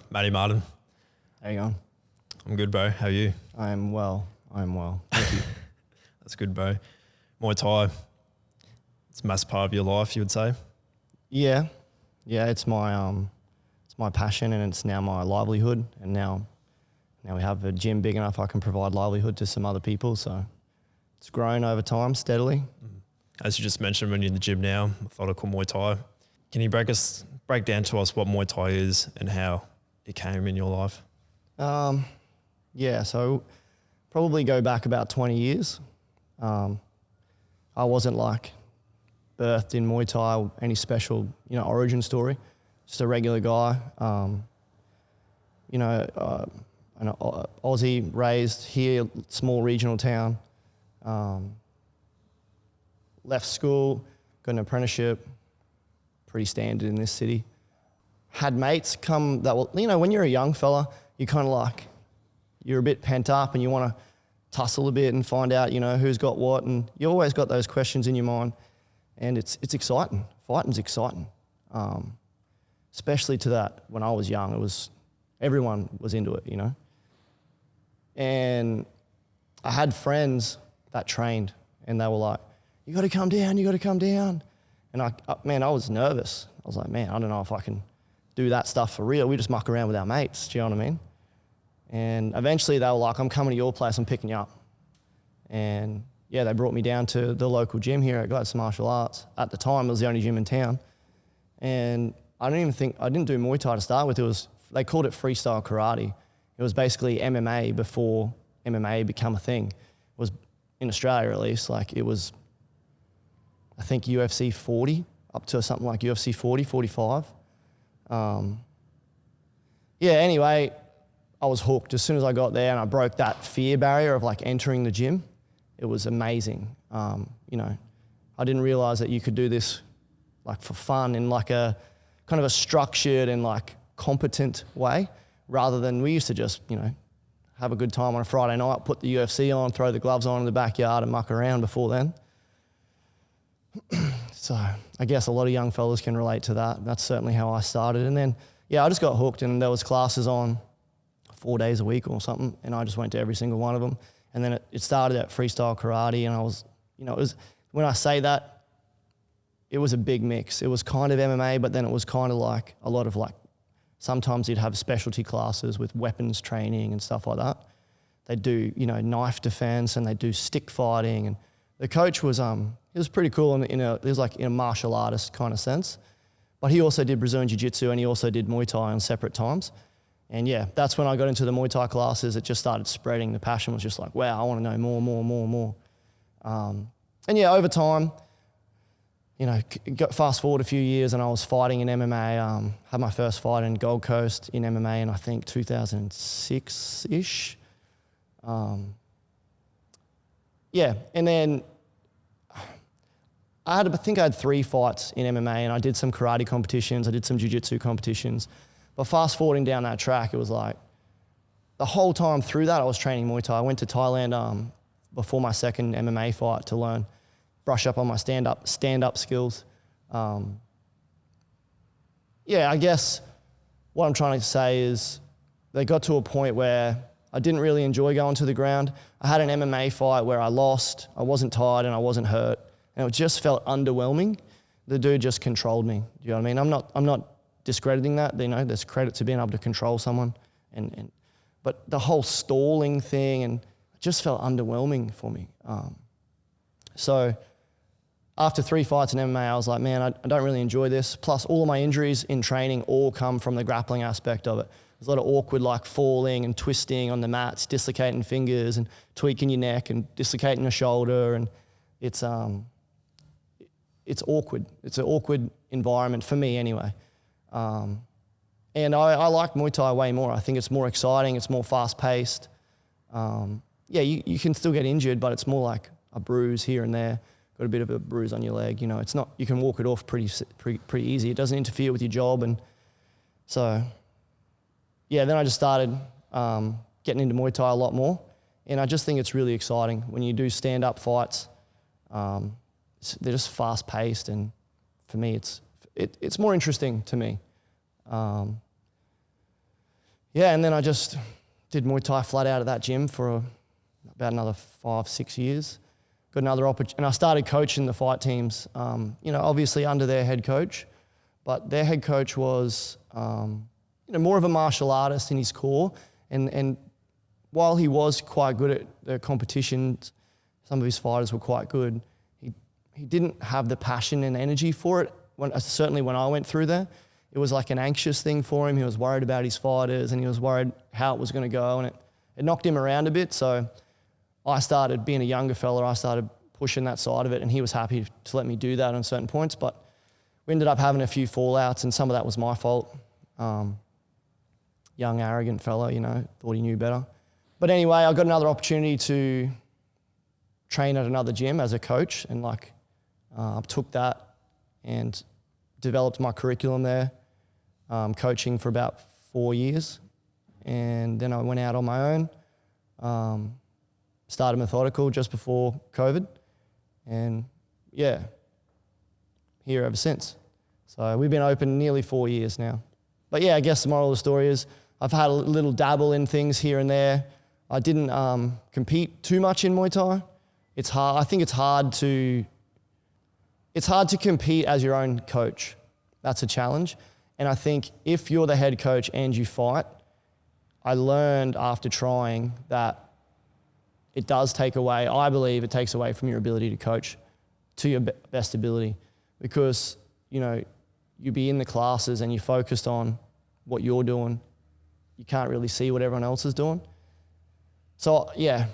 Matty Martin. How you going? I'm good, bro. How are you? I'm well. Thank you. That's good, bro. Muay Thai, it's a massive part of your life, you would say? Yeah, it's my passion and it's now my livelihood. And now we have a gym big enough I can provide livelihood to some other people. So it's grown over time steadily. As you just mentioned, when you're in the gym now, Methodical Muay Thai. Can you break down to us what Muay Thai is and how it came in your life? Yeah, so probably go back about 20 years. I wasn't like birthed in Muay Thai or any special, origin story. Just a regular guy, an Aussie, raised here, small regional town. Left school, got an apprenticeship, pretty standard in this city. Had mates come that will, when you're a young fella, you're a bit pent up and you want to tussle a bit and find out, who's got what, and you always got those questions in your mind, and it's exciting. Fighting's exciting, especially to that when I was young. Everyone was into it, and I had friends that trained, and they were like, "You got to come down." And I was nervous. I was like, man, I don't know if I can do that stuff for real. We just muck around with our mates. Do you know what I mean? And eventually they were like, I'm coming to your place, I'm picking you up. And yeah, they brought me down to the local gym here at Gladstone Martial Arts. At the time, it was the only gym in town. And I didn't do Muay Thai to start with. They called it freestyle karate. It was basically MMA before MMA became a thing. It was, in Australia at least, it was, I think, UFC 40, up to something like UFC 40, 45. Anyway, I was hooked as soon as I got there, and I broke that fear barrier of entering the gym. It was amazing. I didn't realize that you could do this for fun in a kind of a structured and competent way, rather than we used to just, have a good time on a Friday night, put the UFC on, throw the gloves on in the backyard and muck around before then. So I guess a lot of young fellas can relate to that. That's certainly how I started. And then, I just got hooked, and there was classes on 4 days a week or something, and I just went to every single one of them. And then it started at freestyle karate, and I was, when I say that, it was a big mix. It was kind of MMA, but then it was kind of a lot of sometimes you'd have specialty classes with weapons training and stuff like that. They do, knife defense, and they do stick fighting, and the coach was, he was pretty cool in a martial artist kind of sense, but he also did Brazilian Jiu-Jitsu, and he also did Muay Thai on separate times. And that's when I got into the Muay Thai classes. It just started spreading. The passion was just wow, I want to know more. Over time, fast forward a few years, and I was fighting in MMA. Had my first fight in Gold Coast in MMA in, I think, 2006-ish. And then I think I had 3 fights in MMA, and I did some karate competitions, I did some jiu-jitsu competitions. But fast forwarding down that track, it was the whole time through that I was training Muay Thai. I went to Thailand before my second MMA fight to brush up on my stand-up skills. I guess what I'm trying to say is they got to a point where I didn't really enjoy going to the ground. I had an MMA fight where I lost, I wasn't tired and I wasn't hurt, and it just felt underwhelming. The dude just controlled me. Do you know what I mean? I'm not discrediting that. There's credit to being able to control someone, but the whole stalling thing and it just felt underwhelming for me. So after 3 fights in MMA, I was like, man, I don't really enjoy this. Plus, all of my injuries in training all come from the grappling aspect of it. There's a lot of awkward falling and twisting on the mats, dislocating fingers and tweaking your neck and dislocating your shoulder, and it's awkward. It's an awkward environment for me anyway. And I like Muay Thai way more. I think it's more exciting. It's more fast-paced. You can still get injured, but it's more like a bruise here and there. Got a bit of a bruise on your leg. It's not. You can walk it off pretty easy. It doesn't interfere with your job, and so then I just started getting into Muay Thai a lot more, and I just think it's really exciting when you do stand-up fights. They're just fast-paced, and for me, it's more interesting to me. yeah, and then I just did Muay Thai flat out at that gym for about another 5-6 years. Got another opportunity, and I started coaching the fight teams, obviously under their head coach, but their head coach was, more of a martial artist in his core, and while he was quite good at the competitions, some of his fighters were quite good, he didn't have the passion and energy for it. Certainly when I went through there, it was like an anxious thing for him. He was worried about his fighters, and he was worried how it was going to go, and it knocked him around a bit. So I started, being a younger fella, I started pushing that side of it, and he was happy to let me do that on certain points. But we ended up having a few fallouts, and some of that was my fault. Young, arrogant fella, thought he knew better. But anyway, I got another opportunity to train at another gym as a coach, and took that and developed my curriculum there, coaching for about 4 years. And then I went out on my own, started Methodical just before COVID, and yeah, here ever since. So we've been open nearly 4 years now. But yeah, I guess the moral of the story is I've had a little dabble in things here and there. I didn't compete too much in Muay Thai. It's hard. I think it's hard to compete as your own coach. That's a challenge. And I think if you're the head coach and you fight, I learned after trying that it does take away, I believe it takes away from your ability to coach to your best ability, because, you be in the classes and you're focused on what you're doing. You can't really see what everyone else is doing. So yeah,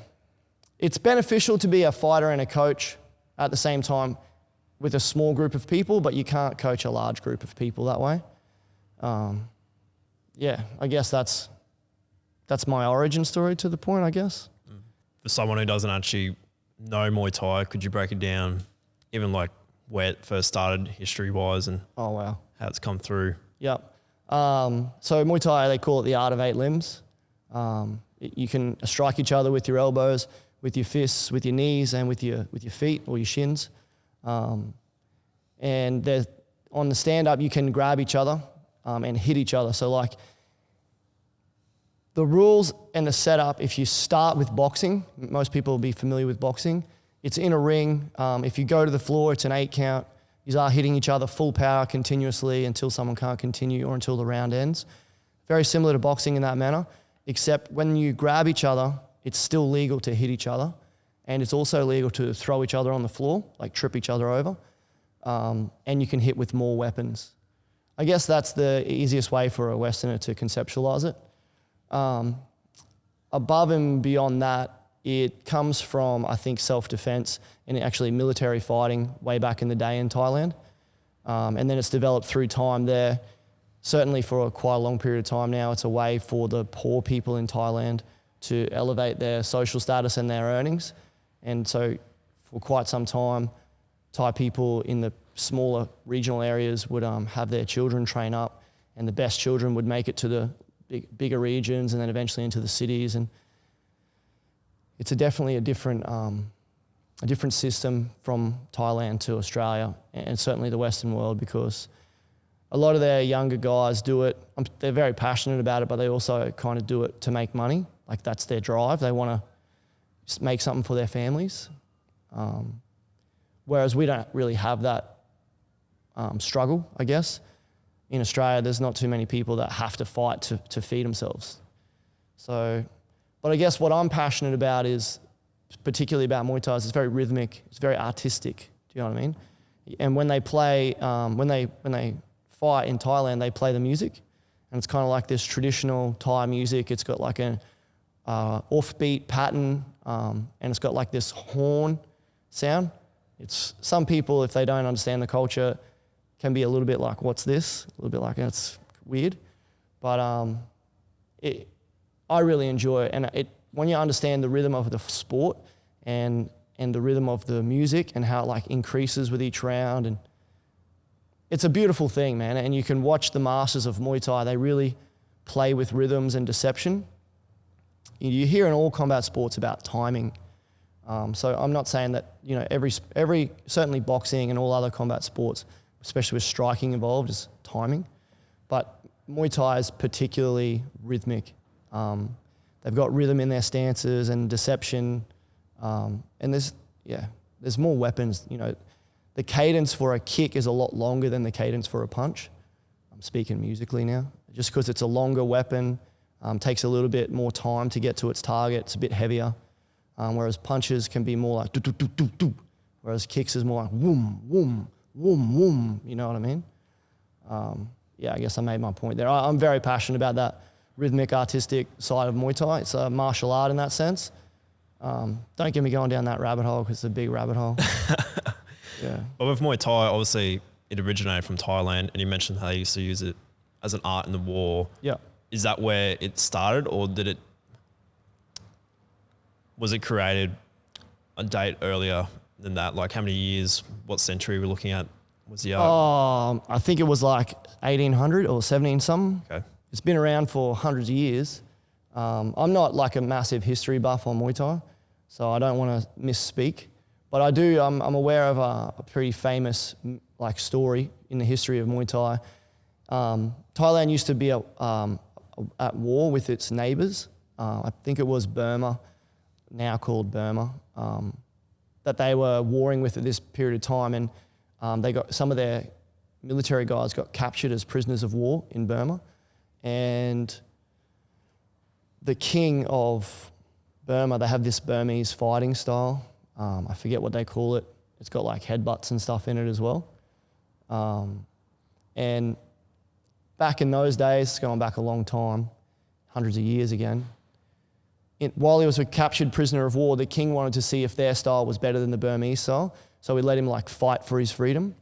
it's beneficial to be a fighter and a coach at the same time with a small group of people, but you can't coach a large group of people that way. I guess that's my origin story to the point, I guess. For someone who doesn't actually know Muay Thai, could you break it down, even like where it first started history-wise and Oh, wow. how it's come through? Yep. So Muay Thai, they call it the art of 8 limbs. You can strike each other with your elbows, with your fists, with your knees, and with your feet or your shins. And on the stand-up, you can grab each other and hit each other. So like the rules and the setup, if you start with boxing, most people will be familiar with boxing. It's in a ring. If you go to the floor, it's an 8 count. You are hitting each other full power continuously until someone can't continue or until the round ends. Very similar to boxing in that manner, except when you grab each other, it's still legal to hit each other. And it's also legal to throw each other on the floor, like trip each other over. And you can hit with more weapons. I guess that's the easiest way for a Westerner to conceptualize it. Above and beyond that, it comes from, I think, self-defense and actually military fighting way back in the day in Thailand. And then it's developed through time there. Certainly for quite a long period of time now, it's a way for the poor people in Thailand to elevate their social status and their earnings. And so for quite some time, Thai people in the smaller regional areas would have their children train up, and the best children would make it to the bigger regions and then eventually into the cities. And it's definitely a different system from Thailand to Australia and certainly the Western world, because a lot of their younger guys do it. They're very passionate about it, but they also kind of do it to make money. Like that's their drive. They want to make something for their families. Whereas we don't really have that struggle, I guess. In Australia, there's not too many people that have to fight to feed themselves. So, but I guess what I'm passionate about is, particularly about Muay Thai, is it's very rhythmic, it's very artistic. Do you know what I mean? And when they play, when they fight in Thailand, they play the music, and it's kind of like this traditional Thai music. It's got like an offbeat pattern, and it's got like this horn sound. It's some people, if they don't understand the culture, can be a little bit like, what's this? A little bit like, it's weird. But I really enjoy it. And when you understand the rhythm of the sport and the rhythm of the music and how it like increases with each round, and it's a beautiful thing, man. And you can watch the masters of Muay Thai. They really play with rhythms and deception. You hear in all combat sports about timing. So I'm not saying that, every certainly boxing and all other combat sports, especially with striking involved, is timing. But Muay Thai is particularly rhythmic. They've got rhythm in their stances and deception. And there's more weapons. You know, the cadence for a kick is a lot longer than the cadence for a punch. I'm speaking musically now. Just because it's a longer weapon, takes a little bit more time to get to its target. It's a bit heavier. Whereas punches can be more like do, do, do, do, do. Whereas kicks is more like woom, woom, woom, woom. You know what I mean? I guess I made my point there. I'm very passionate about that rhythmic, artistic side of Muay Thai. It's a martial art in that sense. Don't get me going down that rabbit hole because it's a big rabbit hole. Yeah. But with Muay Thai, obviously it originated from Thailand, and you mentioned how they used to use it as an art in the war. Yeah. Is that where it started, or was it created a date earlier than that? Like how many years, what century we're looking at was the art? I think it was like 1800 or 17 something. Okay. It's been around for hundreds of years. I'm not like a massive history buff on Muay Thai, so I don't want to misspeak. But I do, I'm aware of a pretty famous like story in the history of Muay Thai. Thailand used to be at war with its neighbours. I think it was Burma, now called Burma, that they were warring with at this period of time, and they got some of their military guys got captured as prisoners of war in Burma, and the king of Burma, they have this Burmese fighting style. I forget what they call it. It's got like headbutts and stuff in it as well. And back in those days, going back a long time, hundreds of years again, while he was a captured prisoner of war, the king wanted to see if their style was better than the Burmese style. So he let him like fight for his freedom.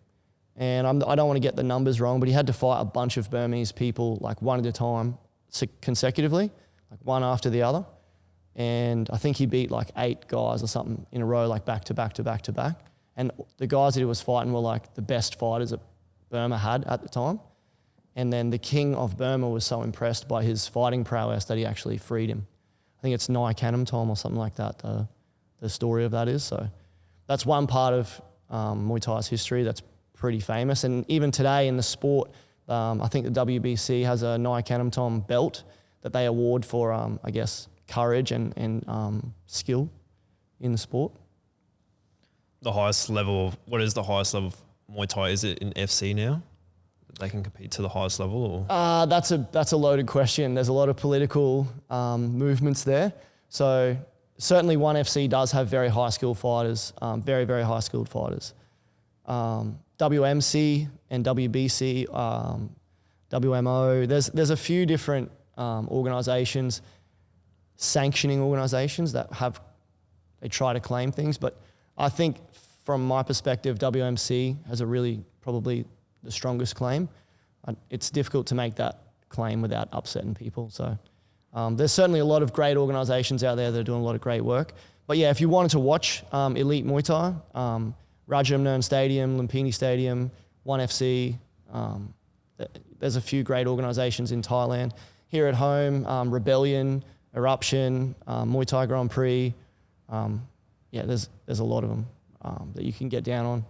And I don't want to get the numbers wrong, but he had to fight a bunch of Burmese people like one at a time consecutively, like one after the other. And I think he beat like 8 guys or something in a row, like back to back to back to back. And the guys that he was fighting were like the best fighters that Burma had at the time. And then the king of Burma was so impressed by his fighting prowess that he actually freed him. I think it's Nai Kanam Tom or something like that, the story of that is. So that's one part of Muay Thai's history that's pretty famous. And even today in the sport, I think the WBC has a Nai Kanam Tom belt that they award for, I guess, courage and skill in the sport. The highest level, what is the highest level of Muay Thai? Is it in FC now? They can compete to the highest level? Or? That's a loaded question. There's a lot of political movements there. So certainly ONE FC does have very high skilled fighters, very, very high skilled fighters. WMC and WBC, WMO, there's a few different organisations, sanctioning organisations that they try to claim things, but I think from my perspective, WMC has a really probably the strongest claim. It's difficult to make that claim without upsetting people. So there's certainly a lot of great organisations out there that are doing a lot of great work. But yeah, if you wanted to watch elite Muay Thai, Rajamnern Stadium, Lumpini Stadium, ONE FC, there's a few great organisations in Thailand. Here at home, Rebellion, Eruption, Muay Thai Grand Prix. There's a lot of them that you can get down on,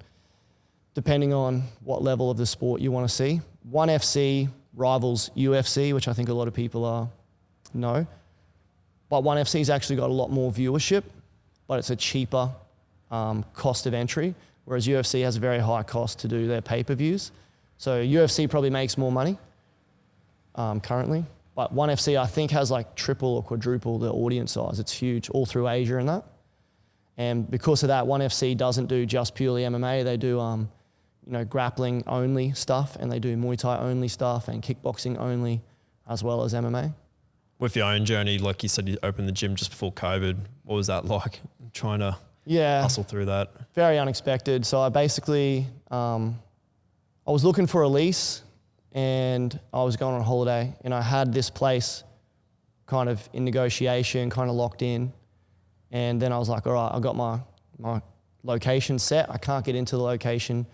depending on what level of the sport you want to see. ONE FC rivals UFC, which I think a lot of people know. But ONE FC's actually got a lot more viewership, but it's a cheaper cost of entry, whereas UFC has a very high cost to do their pay-per-views. So UFC probably makes more money currently. But ONE FC, I think, has like triple or quadruple the audience size. It's huge all through Asia and that. And because of that, ONE FC doesn't do just purely MMA. They do, grappling only stuff, and they do Muay Thai only stuff and kickboxing only, as well as MMA. With your own journey, like you said, you opened the gym just before COVID. What was that like, trying to hustle through that? Very unexpected. So I basically, I was looking for a lease, and I was going on holiday, and I had this place kind of in negotiation, kind of locked in. And then I was like, all right, I got my location set. I can't get into the location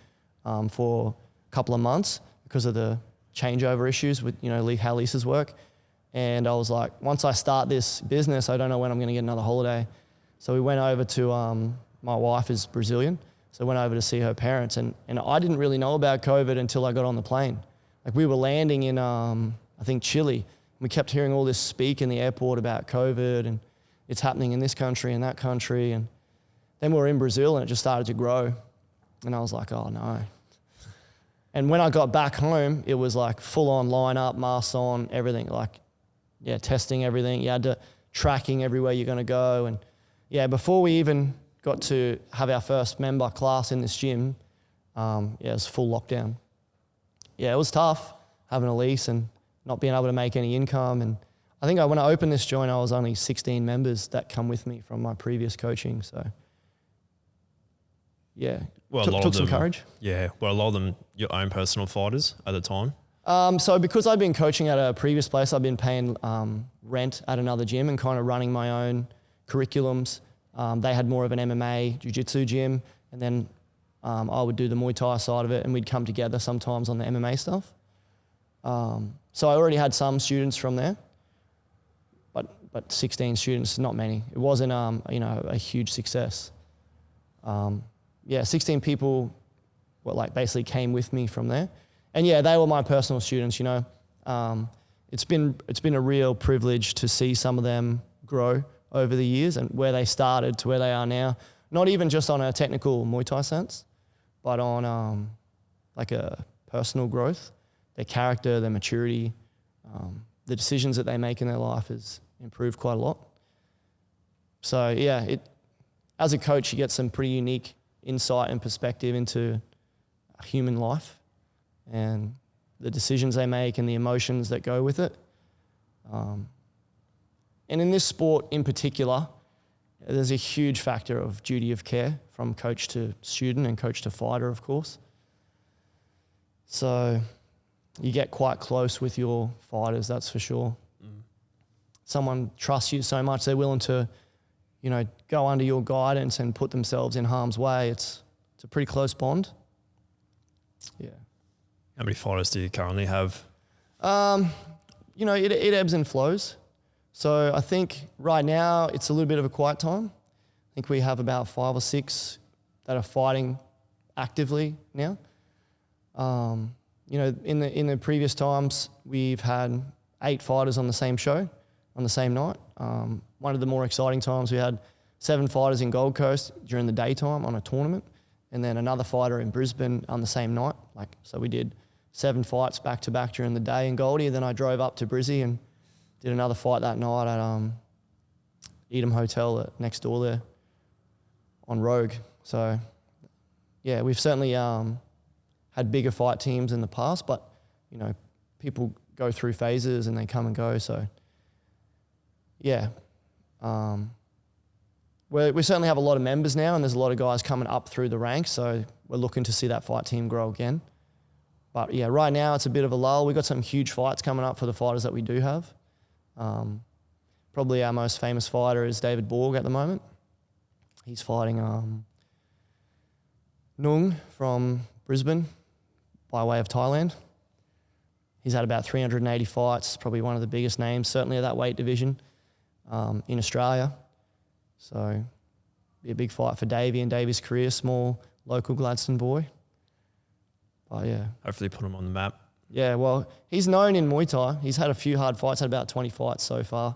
for a couple of months because of the changeover issues with, how leases work. And I was like, once I start this business, I don't know when I'm going to get another holiday. So we went over to, my wife is Brazilian, so I went over to see her parents. And I didn't really know about COVID until I got on the plane. Like we were landing in, I think, Chile, We kept hearing all this speak in the airport about COVID and it's happening in this country and that country. And then we were in Brazil and it just started to grow. And I was like, oh no. And when I got back home, it was like full on lineup, masks on, everything. Like, yeah, testing everything. You had to tracking everywhere you're going to go. And yeah, before we even got to have our first member class in this gym, it was full lockdown. Yeah, it was tough having a lease and not being able to make any income. And I think when I opened this joint, I was only 16 members that come with me from my previous coaching. So yeah, well, took some courage. Yeah, well, a lot of them your own personal fighters at the time. So because I've been coaching at a previous place, I've been paying rent at another gym and kind of running my own curriculums. They had more of an MMA, jiu-jitsu gym, and then I would do the Muay Thai side of it, and we'd come together sometimes on the MMA stuff. So I already had some students from there, but 16 students, not many. It wasn't a huge success. 16 people basically came with me from there. And yeah, they were my personal students, It's been a real privilege to see some of them grow over the years and where they started to where they are now. Not even just on a technical Muay Thai sense, but on a personal growth. Their character, their maturity, the decisions that they make in their life has improved quite a lot. So yeah, as a coach, you get some pretty unique insight and perspective into human life and the decisions they make and the emotions that go with it. And in this sport in particular, there's a huge factor of duty of care from coach to student and coach to fighter, of course. So you get quite close with your fighters, that's for sure. Someone trusts you so much, they're willing to, go under your guidance and put themselves in harm's way. It's a pretty close bond. Yeah. How many fighters do you currently have? It ebbs and flows. So I think right now it's a little bit of a quiet time. I think we have about 5 or 6 that are fighting actively now. In the previous times, we've had 8 fighters on the same show, on the same night. One of the more exciting times, we had 7 fighters in Gold Coast during the daytime on a tournament, and then another fighter in Brisbane on the same night. So we did 7 fights back to back during the day in Goldie. Then I drove up to Brizzy and did another fight that night at Edam Hotel next door there on Rogue. So yeah, we've certainly had bigger fight teams in the past, but people go through phases and they come and go. So yeah, we certainly have a lot of members now, and there's a lot of guys coming up through the ranks. So we're looking to see that fight team grow again. But yeah, right now it's a bit of a lull. We've got some huge fights coming up for the fighters that we do have. Probably our most famous fighter is David Borg at the moment. He's fighting Nung from Brisbane by way of Thailand. He's had about 380 fights, probably one of the biggest names, certainly of that weight division in Australia. So be a big fight for Davey and Davey's career, small local Gladstone boy. But yeah. Hopefully put him on the map. Yeah, well, he's known in Muay Thai. He's had a few hard fights, had about 20 fights so far.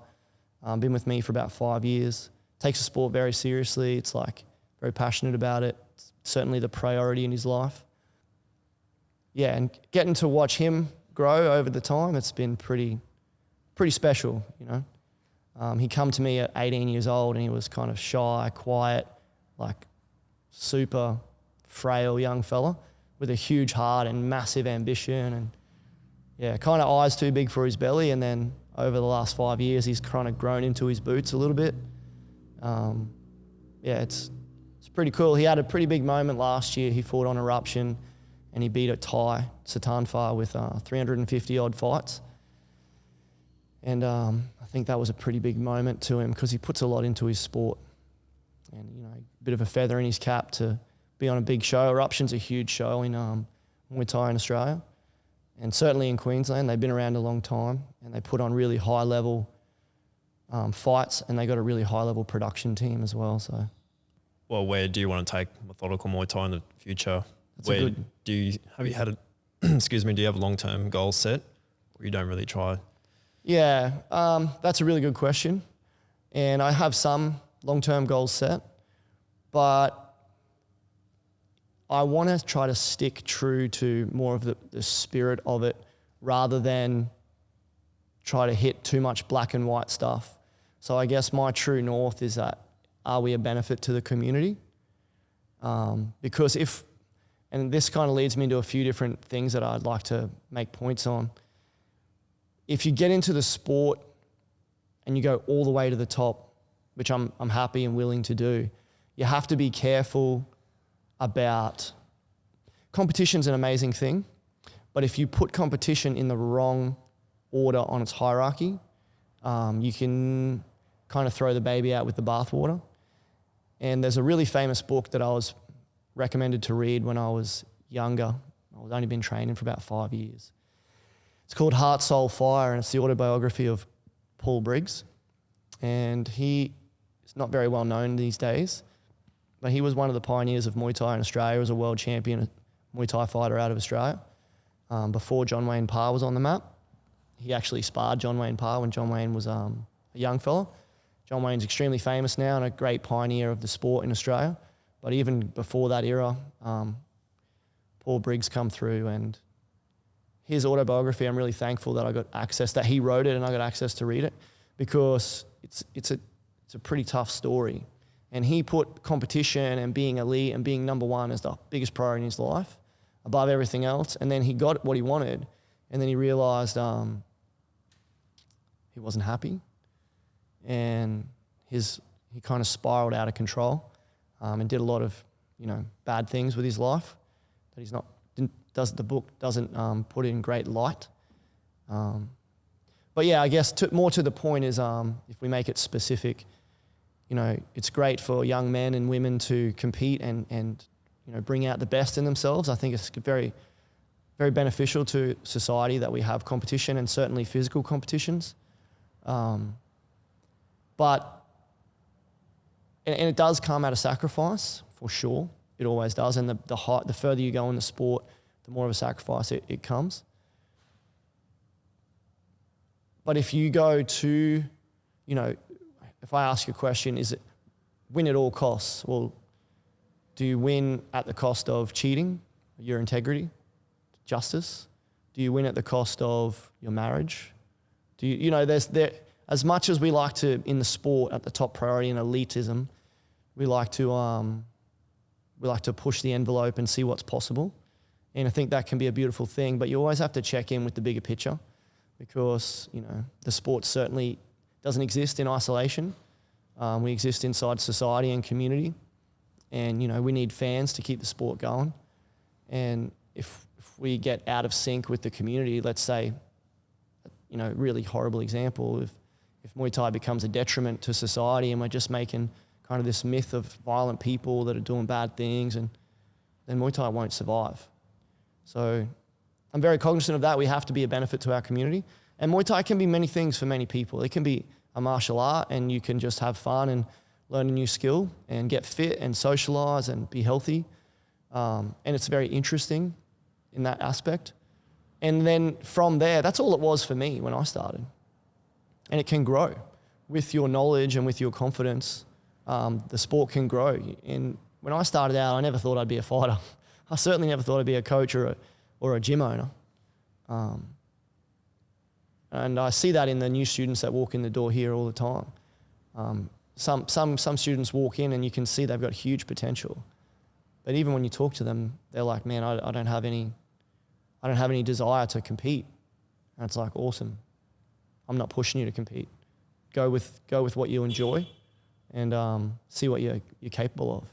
Been with me for about 5 years. Takes the sport very seriously. It's very passionate about it. It's certainly the priority in his life. Yeah, and getting to watch him grow over the time, it's been pretty special, He come to me at 18 years old and he was kind of shy, quiet, super frail young fella with a huge heart and massive ambition and yeah, kind of eyes too big for his belly. And then over the last 5 years, he's kind of grown into his boots a little bit. It's pretty cool. He had a pretty big moment last year. He fought on Eruption and he beat a Thai, Satanfa, with 350 odd fights. And I think that was a pretty big moment to him because he puts a lot into his sport. And, a bit of a feather in his cap to be on a big show. Eruption's a huge show in Muay Thai in Australia. And certainly in Queensland, they've been around a long time and they put on really high level fights, and they got a really high level production team as well. So, well, where do you want to take Methodical Muay Thai in the future? Have you had do you have long-term goals set, or you don't really try? Yeah, that's a really good question. And I have some long-term goals set, but I want to try to stick true to more of the spirit of it rather than try to hit too much black and white stuff. So I guess my true north is that, are we a benefit to the community? Because and this kind of leads me into a few different things that I'd like to make points on. If you get into the sport and you go all the way to the top, which I'm happy and willing to do, you have to be careful about competition's an amazing thing, but if you put competition in the wrong order on its hierarchy, you can kind of throw the baby out with the bathwater. And there's a really famous book that I was recommended to read when I was younger. I've only been training for about 5 years. It's called Heart, Soul, Fire, and it's the autobiography of Paul Briggs. And he is not very well known these days, but he was one of the pioneers of Muay Thai in Australia. He was a world champion Muay Thai fighter out of Australia. Before John Wayne Parr was on the map, he actually sparred John Wayne Parr when John Wayne was a young fella. John Wayne's extremely famous now and a great pioneer of the sport in Australia. But even before that era, Paul Briggs come through, and his autobiography, I'm really thankful that I got access, that he wrote it and I got access to read it, because it's a pretty tough story. And he put competition and being elite and being number one as the biggest priority in his life, above everything else. And then he got what he wanted, and then he realized he wasn't happy, and he kind of spiraled out of control, and did a lot of bad things with his life that the book doesn't put in great light. But yeah, I guess more to the point is, if we make it specific, it's great for young men and women to compete and bring out the best in themselves. I think it's very, very beneficial to society that we have competition, and certainly physical competitions. But it does come at a sacrifice, for sure. It always does. And the further you go in the sport, the more of a sacrifice it comes. But if you go to, if I ask you a question, is it win at all costs? Well, do you win at the cost of cheating, your integrity, justice? Do you win at the cost of your marriage? Do you, as much as we like to, in the sport, at the top priority in elitism, we like to push the envelope and see what's possible. And I think that can be a beautiful thing, but you always have to check in with the bigger picture, because, the sport certainly doesn't exist in isolation. We exist inside society and community, and, we need fans to keep the sport going. And if we get out of sync with the community, let's say, really horrible example, if Muay Thai becomes a detriment to society and we're just making kind of this myth of violent people that are doing bad things, and then Muay Thai won't survive. So I'm very cognizant of that. We have to be a benefit to our community. And Muay Thai can be many things for many people. It can be a martial art, and you can just have fun and learn a new skill and get fit and socialize and be healthy. And it's very interesting in that aspect. And then from there, that's all it was for me when I started. And it can grow with your knowledge and with your confidence. The sport can grow. And when I started out, I never thought I'd be a fighter. I certainly never thought I'd be a coach or a gym owner. And I see that in the new students that walk in the door here all the time. Some students walk in and you can see they've got huge potential. But even when you talk to them, they're like, man, I don't have any desire to compete. And it's like, awesome. I'm not pushing you to compete. Go with what you enjoy, and see what you're capable of.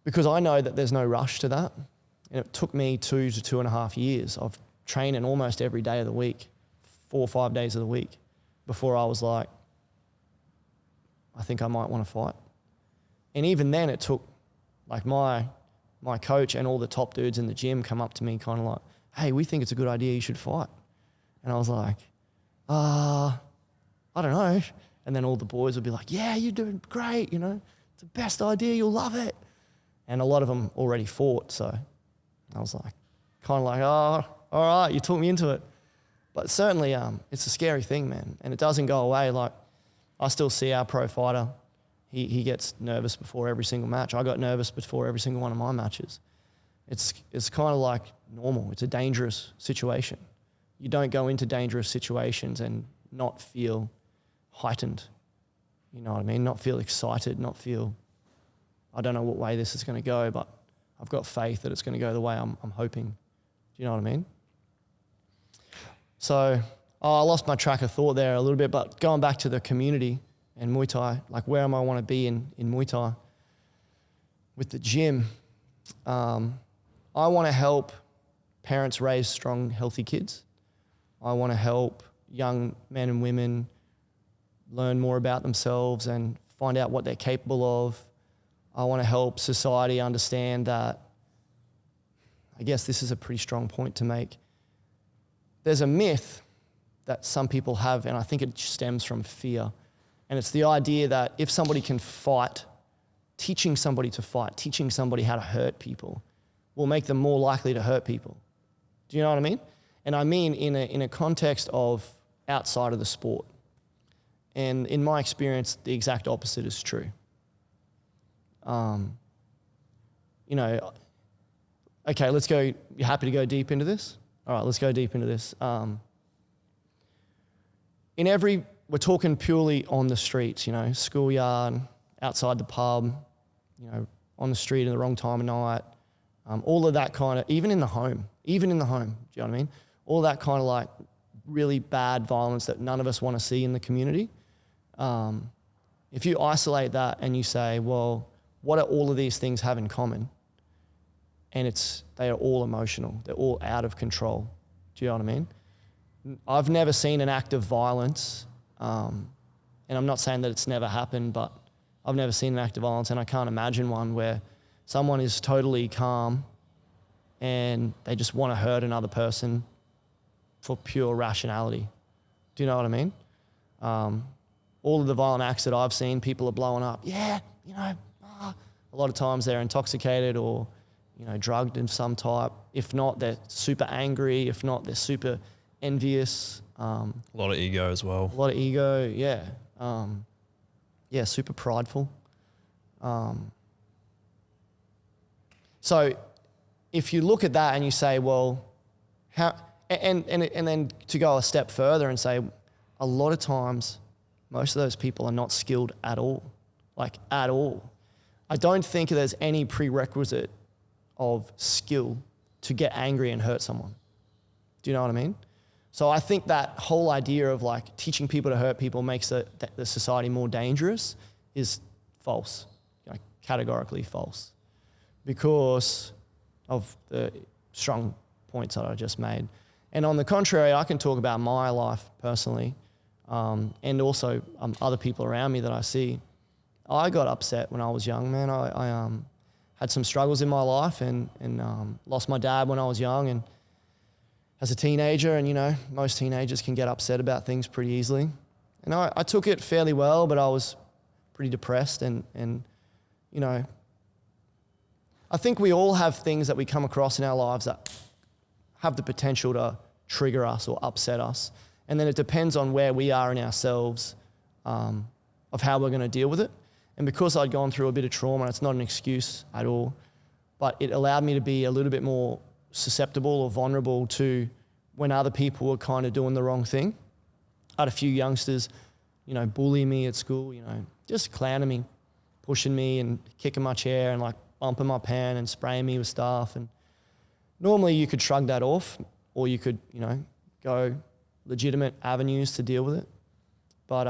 Because I know that there's no rush to that. And it took me 2 to 2.5 years of training almost every day of the week, 4 or 5 days of the week, before I was like, I think I might want to fight. And even then it took, like, my coach and all the top dudes in the gym come up to me kind of like, hey, we think it's a good idea, you should fight. And I was like, I don't know. And then all the boys would be like, yeah, you're doing great, it's the best idea, you'll love it. And a lot of them already fought, so I was like, kind of like, oh, all right, you talked me into it. But certainly it's a scary thing, man, and it doesn't go away. Like, I still see our pro fighter, he gets nervous before every single match. I got nervous before every single one of my matches. It's kind of like normal. It's a dangerous situation. You don't go into dangerous situations and not feel heightened. You know what I mean? Not feel excited, not feel, I don't know what way this is going to go, but I've got faith that it's going to go the way I'm hoping. Do you know what I mean? So I lost my track of thought there a little bit, but going back to the community and Muay Thai, like where am I want to be in Muay Thai? With the gym, I want to help parents raise strong, healthy kids. I want to help young men and women learn more about themselves and find out what they're capable of. I want to help society understand that, I guess this is a pretty strong point to make. There's a myth that some people have, and I think it stems from fear. And it's the idea that if somebody can fight, teaching somebody to fight, teaching somebody how to hurt people, will make them more likely to hurt people. Do you know what I mean? And I mean in a context of outside of the sport. And in my experience, the exact opposite is true. You know, okay, let's go. You happy to go deep into this? All right, let's go deep into this. We're talking purely on the streets, you know, schoolyard, outside the pub, you know, on the street at the wrong time of night, all of that kind of, even in the home, do you know what I mean? All that kind of like really bad violence that none of us want to see in the community. If you isolate that and you say, well, what do all of these things have in common? And they are all emotional. They're all out of control. Do you know what I mean? I've never seen an act of violence, and I'm not saying that it's never happened, but I've never seen an act of violence, and I can't imagine one where someone is totally calm and they just want to hurt another person for pure rationality. Do you know what I mean? All of the violent acts that I've seen, people are blowing up. Yeah, you know, a lot of times they're intoxicated or, you know, drugged in some type. If not, they're super angry. If not, they're super envious. A lot of ego as well. A lot of ego, yeah. Yeah, super prideful. So if you look at that and you say, well, how, and then to go a step further and say, a lot of times, most of those people are not skilled at all, like at all. I don't think there's any prerequisite of skill to get angry and hurt someone. Do you know what I mean? So I think that whole idea of like teaching people to hurt people makes the society more dangerous is false, you know, categorically false, because of the strong points that I just made. And on the contrary, I can talk about my life personally, and also other people around me that I see. I got upset when I was young, man. I had some struggles in my life and lost my dad when I was young, and as a teenager, and you know, most teenagers can get upset about things pretty easily. And I took it fairly well, but I was pretty depressed and you know, I think we all have things that we come across in our lives that have the potential to trigger us or upset us. And then it depends on where we are in ourselves, of how we're going to deal with it. And because I'd gone through a bit of trauma, it's not an excuse at all, but it allowed me to be a little bit more susceptible or vulnerable to when other people were kind of doing the wrong thing. I had a few youngsters, you know, bully me at school, you know, just clowning me, pushing me and kicking my chair and like bumping my pen and spraying me with stuff. And normally you could shrug that off, or you could, you know, go legitimate avenues to deal with it. But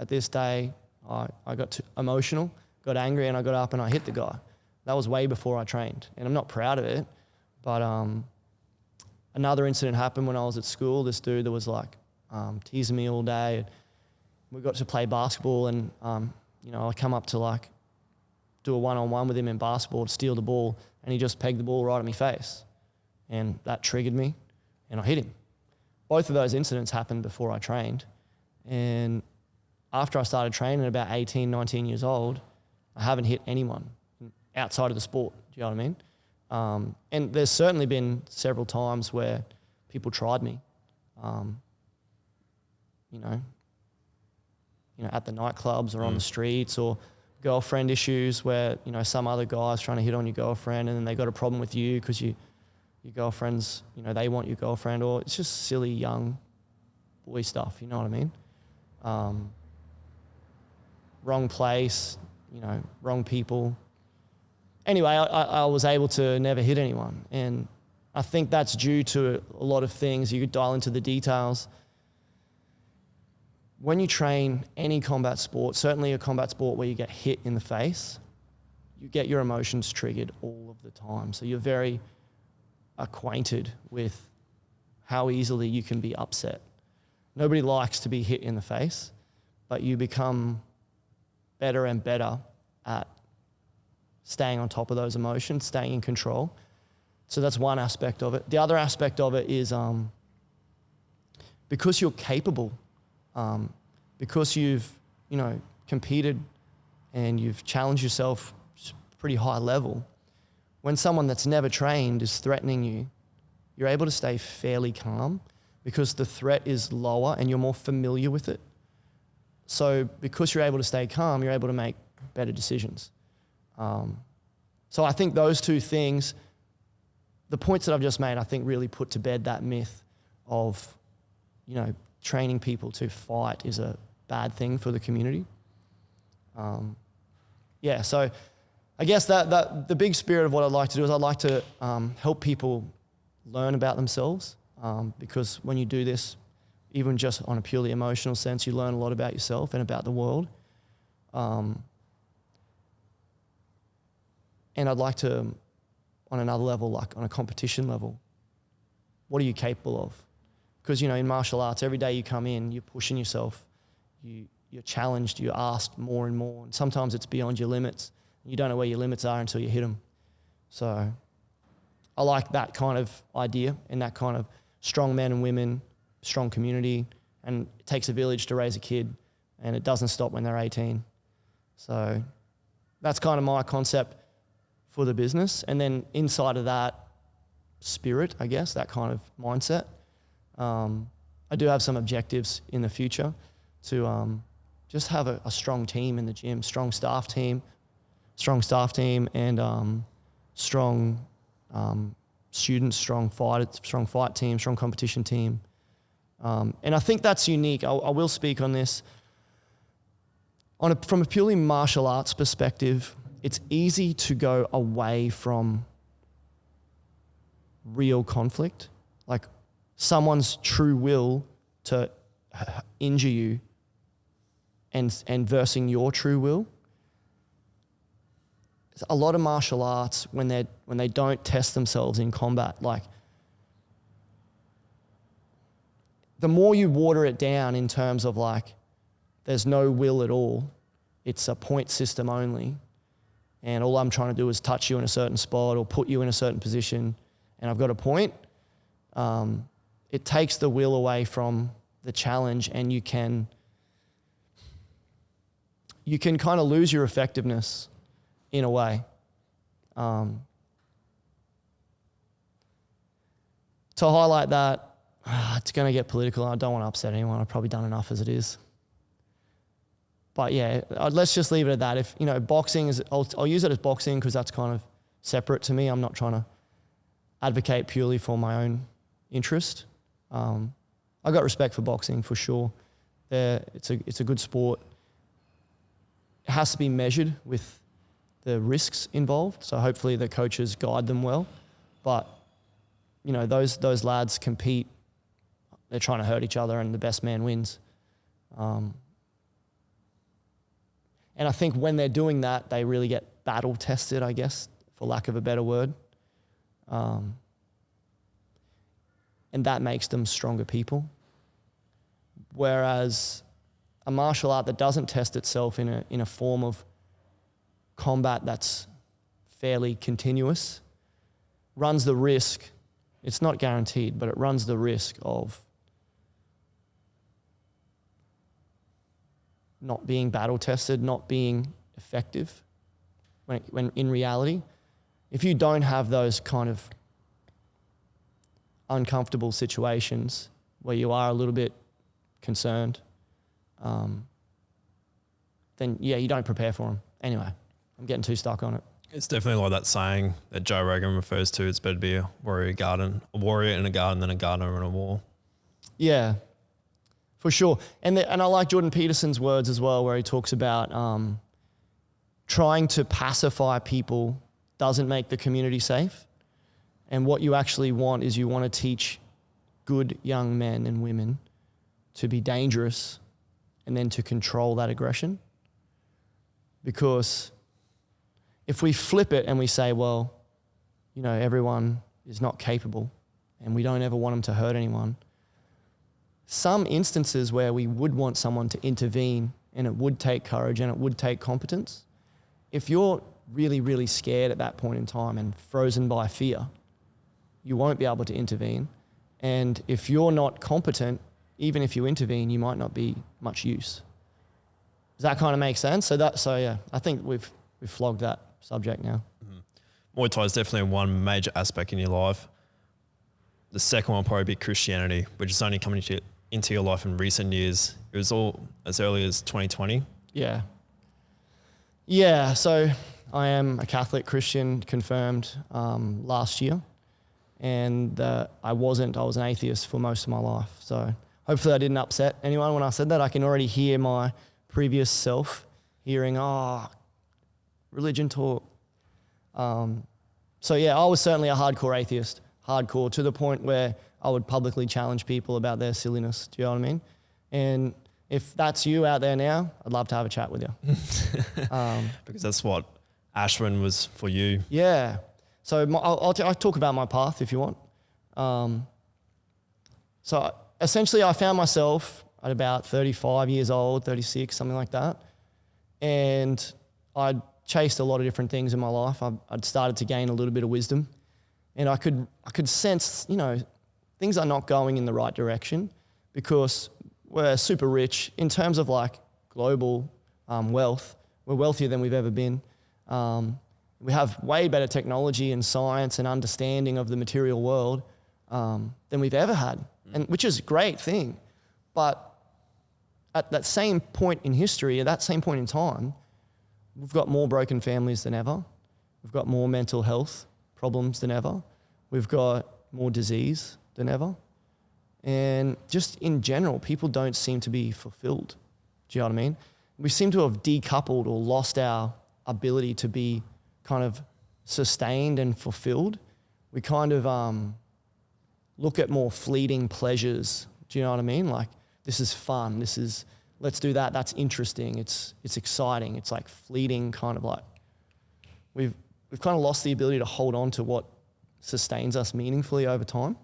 at this day, I got too emotional, got angry, and I got up and I hit the guy. That was way before I trained, and I'm not proud of it. But another incident happened when I was at school. This dude that was like teasing me all day. We got to play basketball, and you know, I come up to like do a one-on-one with him in basketball to steal the ball, and he just pegged the ball right at my face, and that triggered me, and I hit him. Both of those incidents happened before I trained, and after I started training at about 18, 19 years old, I haven't hit anyone outside of the sport. Do you know what I mean? And there's certainly been several times where people tried me, you know, at the nightclubs or on the streets, or girlfriend issues where, some other guy's trying to hit on your girlfriend and then they got a problem with you because your girlfriend's, they want your girlfriend, or it's just silly young boy stuff, you know what I mean? Wrong place, wrong people. Anyway, I was able to never hit anyone. And I think that's due to a lot of things. You could dial into the details. When you train any combat sport, certainly a combat sport where you get hit in the face, you get your emotions triggered all of the time. So you're very acquainted with how easily you can be upset. Nobody likes to be hit in the face, but you become better and better at staying on top of those emotions, staying in control. So that's one aspect of it. The other aspect of it is because you're capable, because you've, competed and you've challenged yourself pretty high level, when someone that's never trained is threatening you, you're able to stay fairly calm because the threat is lower and you're more familiar with it. So because you're able to stay calm, you're able to make better decisions. So I think those two things, the points that I've just made, I think really put to bed that myth of, training people to fight is a bad thing for the community. So I guess that the big spirit of what I'd like to do is I'd like to help people learn about themselves, because when you do this, even just on a purely emotional sense, you learn a lot about yourself and about the world. And I'd like to, on another level, like on a competition level, what are you capable of? Because, in martial arts, every day you come in, you're pushing yourself, you're challenged, you're asked more and more, and sometimes it's beyond your limits. You don't know where your limits are until you hit them. So I like that kind of idea and that kind of strong men and women, strong community, and it takes a village to raise a kid, and it doesn't stop when they're 18. So that's kind of my concept for the business. And then inside of that spirit, I guess, that kind of mindset, I do have some objectives in the future to just have a strong team in the gym, strong staff team, and strong students, strong fight team, strong competition team. And I think that's unique. I will speak on this. From a purely martial arts perspective, it's easy to go away from real conflict, like someone's true will to injure you and versing your true will. A lot of martial arts, when they don't test themselves in combat, like the more you water it down in terms of like there's no will at all, it's a point system only, and all I'm trying to do is touch you in a certain spot or put you in a certain position and I've got a point, it takes the will away from the challenge, and you can kind of lose your effectiveness in a way. To highlight that, it's going to get political. I don't want to upset anyone. I've probably done enough as it is. But yeah, let's just leave it at that. If, boxing is, I'll use it as boxing because that's kind of separate to me. I'm not trying to advocate purely for my own interest. I got respect for boxing for sure. It's a good sport. It has to be measured with the risks involved. So hopefully the coaches guide them well. But those lads compete. They're trying to hurt each other, and the best man wins. And I think when they're doing that, they really get battle tested, I guess, for lack of a better word. And that makes them stronger people. Whereas a martial art that doesn't test itself in a form of combat that's fairly continuous runs the risk, it's not guaranteed, but it runs the risk of not being battle tested, not being effective. When in reality, if you don't have those kind of uncomfortable situations where you are a little bit concerned, then yeah, you don't prepare for them. Anyway, I'm getting too stuck on it. It's definitely like that saying that Joe Rogan refers to. It's better to be a warrior in a garden than a gardener in a war. Yeah, for sure. And I like Jordan Peterson's words as well, where he talks about trying to pacify people doesn't make the community safe. And what you actually want is you want to teach good young men and women to be dangerous and then to control that aggression. Because if we flip it and we say, well, you know, everyone is not capable and we don't ever want them to hurt anyone, some instances where we would want someone to intervene and it would take courage and it would take competence, if you're really, really scared at that point in time and frozen by fear, you won't be able to intervene. And if you're not competent, even if you intervene, you might not be much use. Does that kind of make sense? So yeah, I think we've flogged that subject now. Mm-hmm. Muay Thai is definitely one major aspect in your life. The second one will probably be Christianity, which is only coming into your life in recent years. It was all as early as 2020. Yeah. Yeah, so I am a Catholic Christian, confirmed last year. And I was an atheist for most of my life. So hopefully I didn't upset anyone when I said that. I can already hear my previous self hearing, religion talk. So yeah, I was certainly a hardcore atheist, hardcore to the point where I would publicly challenge people about their silliness. Do you know what I mean? And if that's you out there now, I'd love to have a chat with you. Because that's what Ashwin was for you. Yeah. So I'll talk about my path if you want. So essentially I found myself at about 35 years old, 36, something like that. And I'd chased a lot of different things in my life. I'd started to gain a little bit of wisdom. And I could sense, you know, things are not going in the right direction because we're super rich in terms of like global wealth. We're wealthier than we've ever been. We have way better technology and science and understanding of the material world than we've ever had, and which is a great thing. But at that same point in history, at that same point in time, we've got more broken families than ever. We've got more mental health problems than ever. We've got more disease than ever. And just in general, people don't seem to be fulfilled. Do you know what I mean? We seem to have decoupled or lost our ability to be kind of sustained and fulfilled. We kind of look at more fleeting pleasures. Do you know what I mean? Like, this is fun. Let's do that. That's interesting. It's exciting. It's like fleeting, kind of like we've kind of lost the ability to hold on to what sustains us meaningfully over time.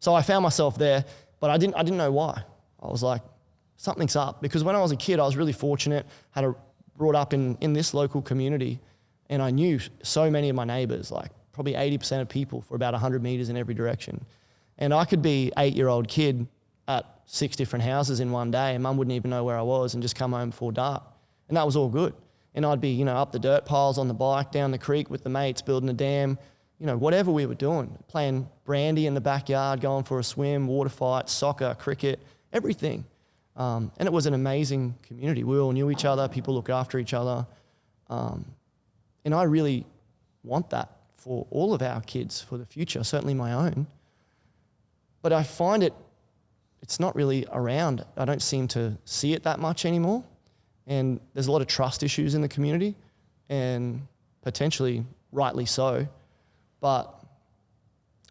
So I found myself there, but I didn't know why. I was like, something's up. Because when I was a kid, I was really fortunate, brought up in this local community, and I knew so many of my neighbors, like probably 80% of people for about 100 meters in every direction. And I could be 8-year-old kid at 6 different houses in one day, and mum wouldn't even know where I was and just come home before dark. And that was all good. And I'd be, you know, up the dirt piles on the bike, down the creek with the mates, building a dam, you know, whatever we were doing, playing brandy in the backyard, going for a swim, water fights, soccer, cricket, everything. And it was an amazing community. We all knew each other. People looked after each other. And I really want that for all of our kids for the future, certainly my own. But I find it's not really around. I don't seem to see it that much anymore. And there's a lot of trust issues in the community, and potentially rightly so. But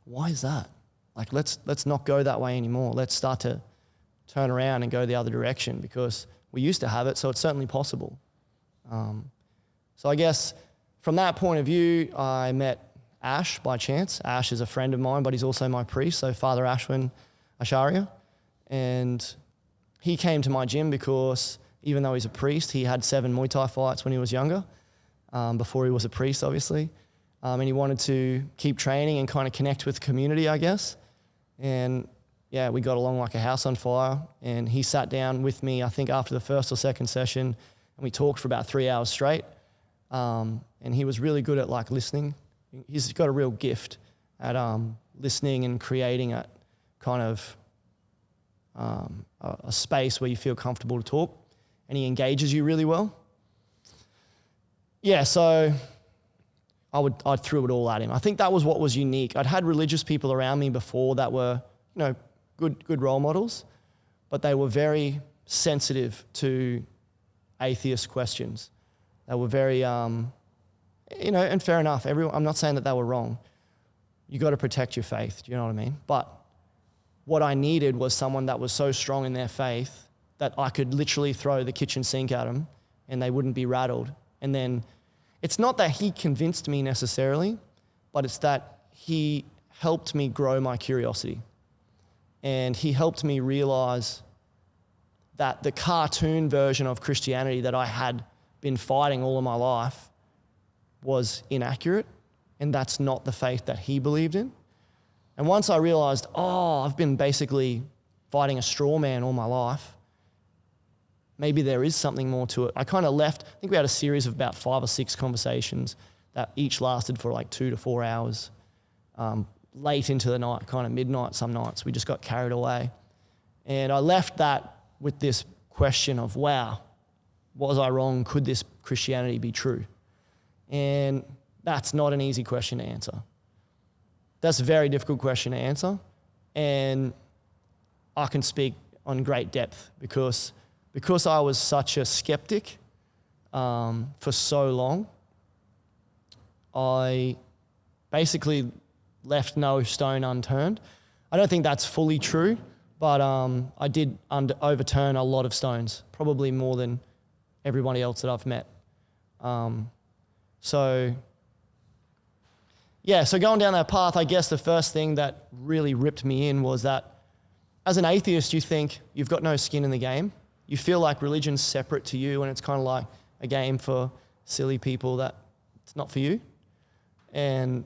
why is that? Like, let's not go that way anymore. Let's start to turn around and go the other direction, because we used to have it, so it's certainly possible. So I guess from that point of view, I met Ash by chance. Ash is a friend of mine, but he's also my priest, so Father Ashwin Acharya. And he came to my gym because even though he's a priest, he had 7 Muay Thai fights when he was younger, before he was a priest, obviously. And he wanted to keep training and kind of connect with the community, I guess. And yeah, we got along like a house on fire. And he sat down with me, I think after the first or second session, and we talked for about 3 hours straight. And he was really good at like listening. He's got a real gift at listening and creating a kind of a space where you feel comfortable to talk, and he engages you really well. Yeah, so I threw it all at him. I think that was what was unique. I'd had religious people around me before that were, good role models, but they were very sensitive to atheist questions. They were very, and fair enough. I'm not saying that they were wrong. You got to protect your faith. Do you know what I mean? But what I needed was someone that was so strong in their faith that I could literally throw the kitchen sink at them and they wouldn't be rattled. And then it's not that he convinced me necessarily, but it's that he helped me grow my curiosity. And he helped me realize that the cartoon version of Christianity that I had been fighting all of my life was inaccurate, and that's not the faith that he believed in. And once I realized, I've been basically fighting a straw man all my life, maybe there is something more to it. I kind of left, I think we had a series of about 5 or 6 conversations that each lasted for like 2 to 4 hours, late into the night, kind of midnight some nights. We just got carried away. And I left that with this question of, wow, was I wrong? Could this Christianity be true? And that's not an easy question to answer. That's a very difficult question to answer. And I can speak on great depth because I was such a skeptic for so long, I basically left no stone unturned. I don't think that's fully true, but I did overturn a lot of stones, probably more than everybody else that I've met. So going down that path, I guess the first thing that really ripped me in was that as an atheist, you think you've got no skin in the game. You feel like religion's separate to you and it's kind of like a game for silly people that it's not for you. And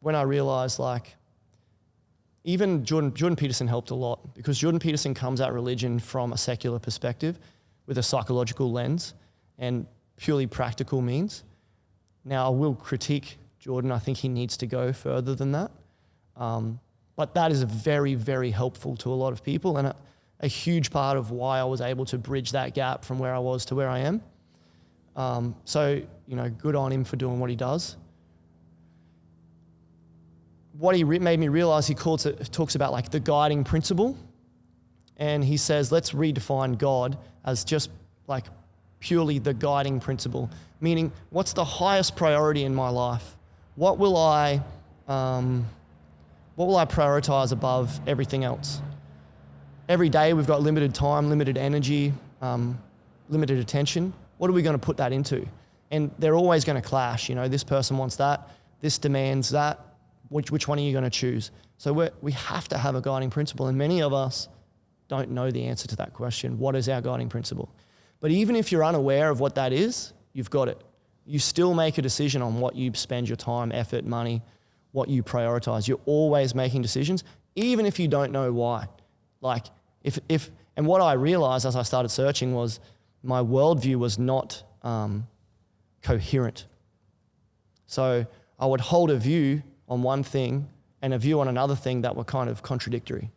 when I realized even Jordan Peterson helped a lot, because Jordan Peterson comes at religion from a secular perspective with a psychological lens and purely practical means. Now, I will critique Jordan. I think he needs to go further than that. But that is very, very helpful to a lot of people and a huge part of why I was able to bridge that gap from where I was to where I am. Good on him for doing what he does. What he made me realize, he talks about like the guiding principle. And he says, let's redefine God as just like purely the guiding principle. Meaning, what's the highest priority in my life? What will I prioritize above everything else? Every day we've got limited time, limited energy, limited attention. What are we going to put that into? And they're always going to clash. This person wants that, this demands that. Which one are you going to choose? So we have to have a guiding principle, and many of us don't know the answer to that question. What is our guiding principle? But even if you're unaware of what that is, you've got it. You still make a decision on what you spend your time, effort, money, what you prioritize. You're always making decisions, even if you don't know why. And what I realized as I started searching was my worldview was not coherent. So I would hold a view on one thing and a view on another thing that were kind of contradictory.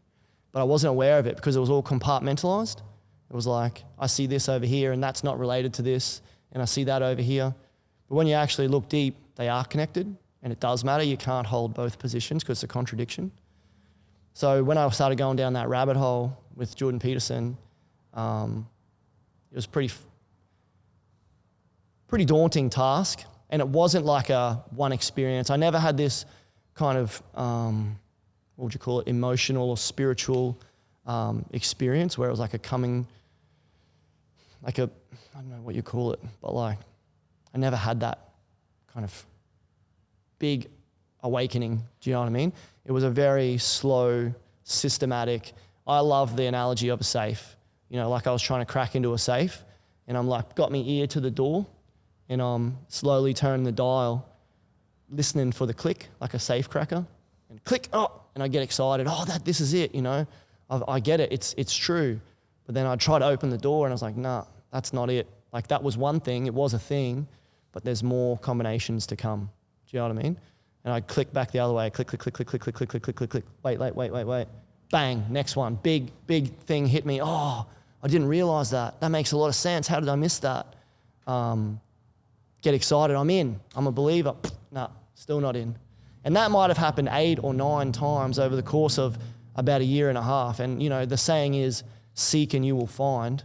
But I wasn't aware of it because it was all compartmentalized. It was like, I see this over here and that's not related to this, and I see that over here. But when you actually look deep, they are connected, and it does matter. You can't hold both positions because it's a contradiction. So when I started going down that rabbit hole with Jordan Peterson, it was pretty daunting task, and it wasn't like a one experience. I never had this kind of, what would you call it, emotional or spiritual experience where it was like I don't know what you call it, but like I never had that kind of big awakening. Do you know what I mean? It was a very slow, systematic. I love the analogy of a safe. Like I was trying to crack into a safe and I'm like, got my ear to the door and I'm slowly turning the dial, listening for the click, like a safe cracker, and click, and I get excited. This is it, I get it, it's true. But then I try to open the door and I was like, nah, that's not it. Like that was one thing, it was a thing, but there's more combinations to come. Do you know what I mean? And I'd click back the other way, click, click, click, click, click, click, click, click, click, click. Wait. bang, next one, big thing hit me. Oh, I didn't realize that. That makes a lot of sense. How did I miss that? Get excited, I'm in. I'm a believer. Nah, still not in. And that might have happened 8 or 9 times over the course of about a year and a half. And, the saying is, seek and you will find.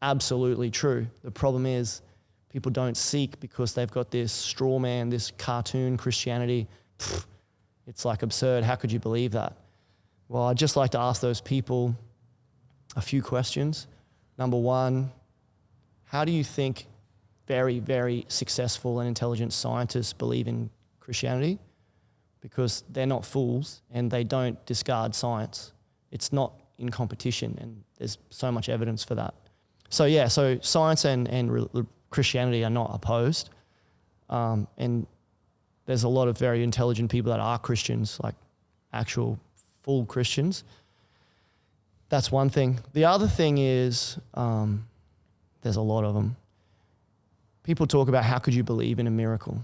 Absolutely true. The problem is people don't seek because they've got this straw man, this cartoon Christianity. It's like absurd. How could you believe that? Well, I'd just like to ask those people a few questions. Number one, how do you think very, very successful and intelligent scientists believe in Christianity? Because they're not fools and they don't discard science. It's not in competition, and there's so much evidence for that. So science and Christianity are not opposed. And there's a lot of very intelligent people that are Christians, like actual full Christians. That's one thing. The other thing is, there's a lot of them. People talk about how could you believe in a miracle?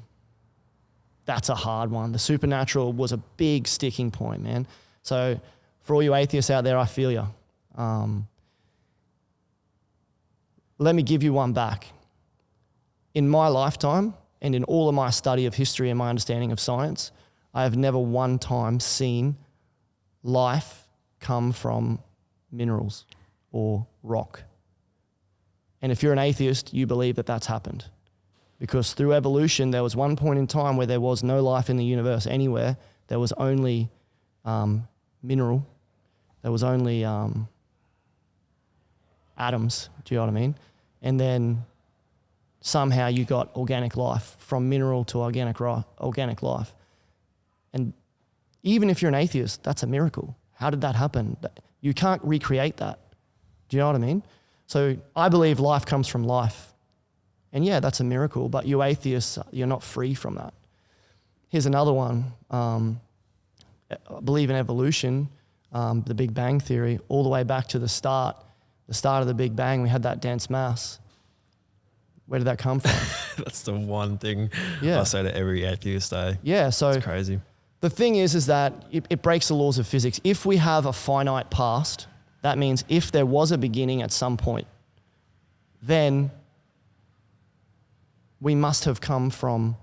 That's a hard one. The supernatural was a big sticking point, man. So for all you atheists out there, I feel you. Let me give you one back. In my lifetime and in all of my study of history and my understanding of science, I have never one time seen life come from minerals or rock. And if you're an atheist, you believe that that's happened. Because through evolution, there was one point in time where there was no life in the universe anywhere. There was only mineral. There was only atoms, do you know what I mean? And then somehow you got organic life, from mineral to organic life. And even if you're an atheist, that's a miracle. How did that happen? You can't recreate that. Do you know what I mean? So I believe life comes from life. And yeah, that's a miracle, but you atheists, you're not free from that. Here's another one. I believe in evolution, the Big Bang Theory, all the way back to the start of the Big Bang, we had that dense mass. Where did that come from? That's the one thing Yeah. I say to every atheist day. Yeah, so It's crazy. the thing is that it breaks the laws of physics. If we have a finite past, that means if there was a beginning at some point, then we must have come from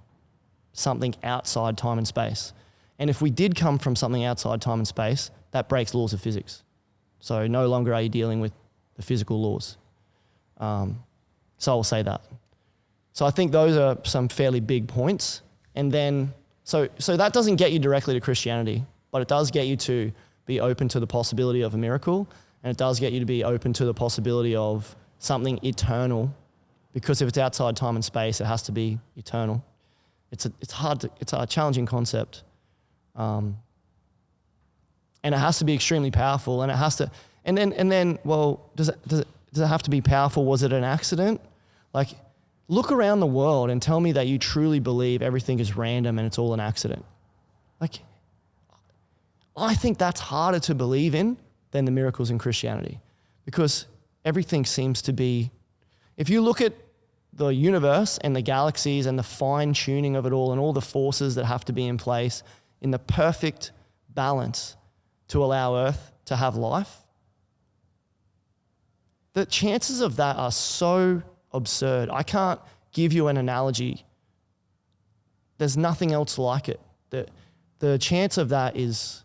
something outside time and space. And if we did come from something outside time and space, that breaks laws of physics. So no longer are you dealing with the physical laws. So I'll say that. So I think those are some fairly big points. And then, so that doesn't get you directly to Christianity, but it does get you to be open to the possibility of a miracle. And it does get you to be open to the possibility of something eternal, because if it's outside time and space, it has to be eternal. It's a challenging concept. And it has to be extremely powerful, and it has to, and then, well, does it have to be powerful? Was it an accident? Like, look around the world and tell me that you truly believe everything is random and it's all an accident. Like, I think that's harder to believe in than the miracles in Christianity, because everything seems to be, if you look at the universe and the galaxies and the fine tuning of it all and all the forces that have to be in place in the perfect balance to allow Earth to have life, the chances of that are so absurd. I can't give you an analogy. There's nothing else like it. The chance of that is,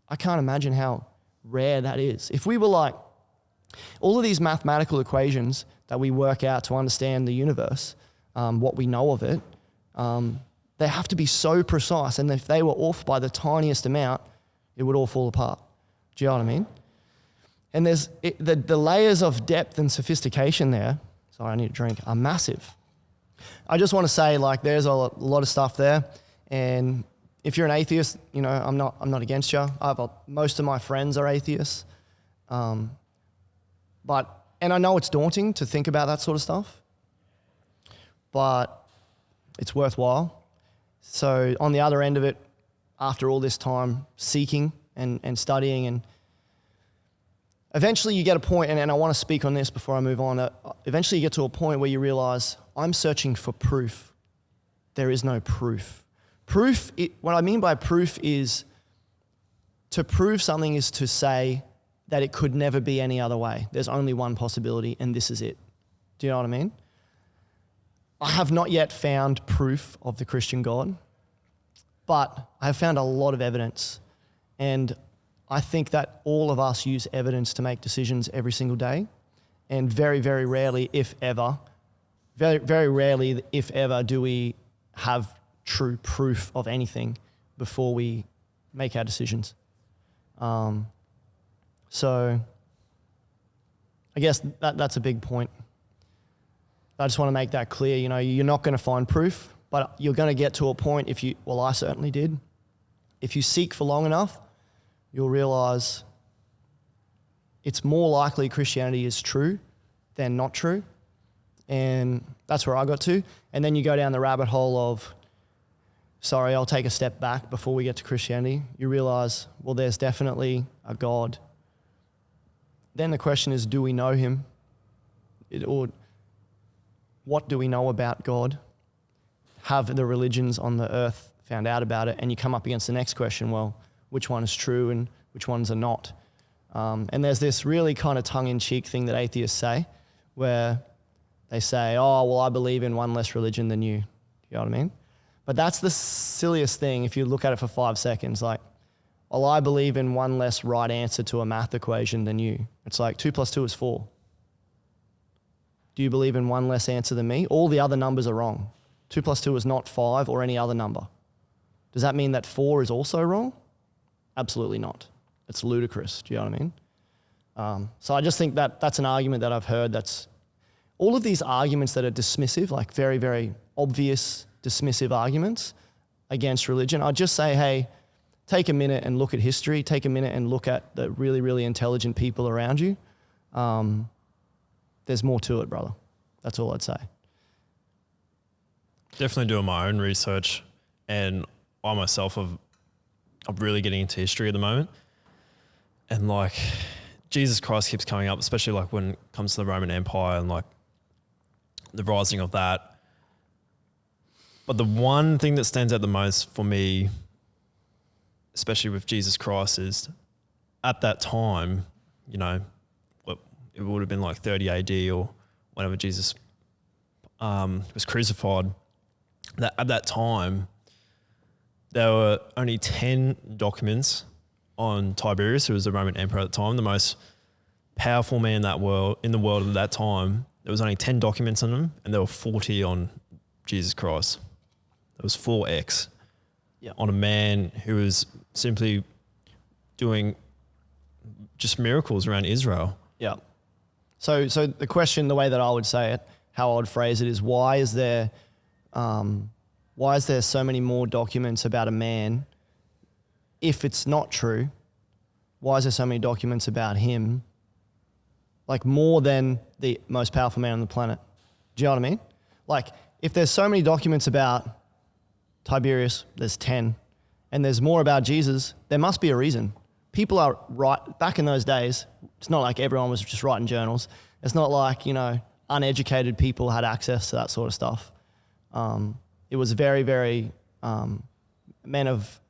I can't imagine how rare that is. If we were like, all of these mathematical equations that we work out to understand the universe, what we know of it, they have to be so precise. And if they were off by the tiniest amount, it would all fall apart. Do you know what I mean? And there's the layers of depth and sophistication there, sorry, I need a drink, are massive. I just want to say, like, there's a lot of stuff there. And if you're an atheist, you know, I'm not against you. Most of my friends are atheists. And I know it's daunting to think about that sort of stuff, but it's worthwhile. So on the other end of it, after all this time seeking and studying, and eventually you get a point, and I want to speak on this before I move on, eventually you get to a point where you realize, I'm searching for proof. There is no proof. What I mean by proof is To prove something is to say that it could never be any other way. There's only one possibility, and this is it. Do you know what I mean? I have not yet found proof of the Christian God, but I have found a lot of evidence. And I think that all of us use evidence to make decisions every single day. And very, very rarely, if ever, very rarely, if ever, do we have true proof of anything before we make our decisions. So I guess that's a big point. I just want to make that clear. You know, you're not going to find proof, but you're going to get to a point I certainly did. If you seek for long enough, you'll realize it's more likely Christianity is true than not true. And that's where I got to. And then you go down the rabbit hole of, sorry, I'll take a step back before we get to Christianity. You realize, well, there's definitely a God. Then the question is, do we know him? Or what do we know about God? Have the religions on the earth found out about it? And you come up against the next question, well, which one is true and which ones are not? And there's this really kind of tongue-in-cheek thing that atheists say, where they say, oh, well, I believe in one less religion than you. You know what I mean? But that's the silliest thing if you look at it for 5 seconds. Like, well, I believe in one less right answer to a math equation than you. It's like 2 + 2 is 4. Do you believe in one less answer than me? All the other numbers are wrong. 2 + 2 is not 5 or any other number. Does that mean that 4 is also wrong? Absolutely not. It's ludicrous. Do you know what I mean? So I just think that that's an argument that I've heard that's all of these arguments that are dismissive, like very, very obvious dismissive arguments against religion. I'd just say, hey, take a minute and look at history. Take a minute and look at the really, really intelligent people around you. There's more to it, brother. That's all I'd say. Definitely doing my own research, and I myself I'm really getting into history at the moment. And like Jesus Christ keeps coming up, especially like when it comes to the Roman Empire and like the rising of that. But the one thing that stands out the most for me, especially with Jesus Christ, is at that time, you know, it would have been like 30 AD or whenever Jesus was crucified. That at that time, there were only 10 documents on Tiberius, who was the Roman emperor at the time, the most powerful man in the world at that time. There was only 10 documents on him, and there were 40 on Jesus Christ. It was 4x on a man who was simply doing just miracles around Israel. Yeah. So the question, the way that I would say it, how I would phrase it is, why is there so many more documents about a man? If it's not true, why is there so many documents about him? Like more than the most powerful man on the planet. Do you know what I mean? Like if there's so many documents about Tiberius, there's 10, and there's more about Jesus, there must be a reason. People are back in those days, it's not like everyone was just writing journals. It's not like, you know, uneducated people had access to that sort of stuff. It was very, very men of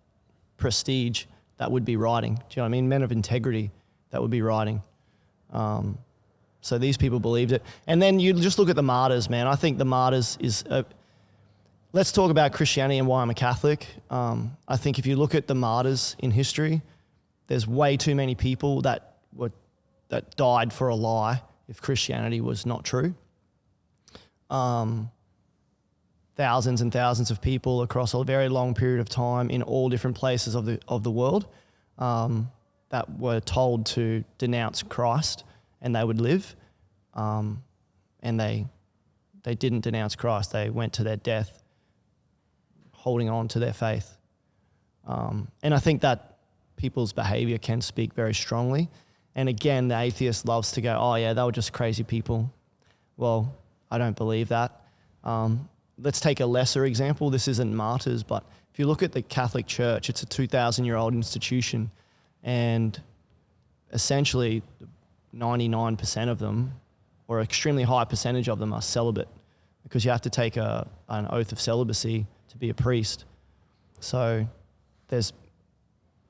prestige that would be writing. Do you know what I mean? Men of integrity that would be writing. So these people believed it. And then you just look at the martyrs, man. I think the martyrs is... let's talk about Christianity and why I'm a Catholic. I think if you look at the martyrs in history, there's way too many people that died for a lie if Christianity was not true. Thousands and thousands of people across a very long period of time in all different places of the world that were told to denounce Christ and they would live. And they didn't denounce Christ. They went to their death holding on to their faith. And I think that people's behavior can speak very strongly. And again, the atheist loves to go, oh yeah, they were just crazy people. Well, I don't believe that. Let's take a lesser example. This isn't martyrs, but if you look at the Catholic Church, it's a 2,000-year-old institution, and essentially 99% of them, or an extremely high percentage of them, are celibate because you have to take an oath of celibacy to be a priest. So there's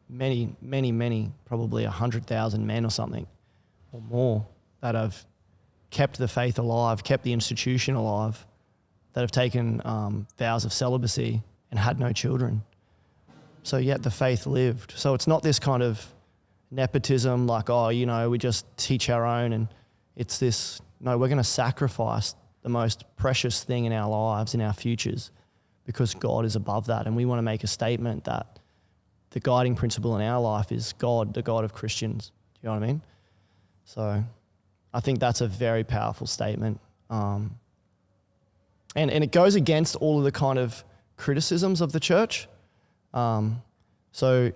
many, probably 100,000 men or something or more that have kept the faith alive, kept the institution alive, that have taken vows of celibacy and had no children. So yet the faith lived. So it's not this kind of nepotism like, oh, you know, we just teach our own, and it's this, no, we're going to sacrifice the most precious thing in our lives, in our futures, because God is above that. And we want to make a statement that the guiding principle in our life is God, the God of Christians. Do you know what I mean? So I think that's a very powerful statement. And it goes against all of the kind of criticisms of the church. So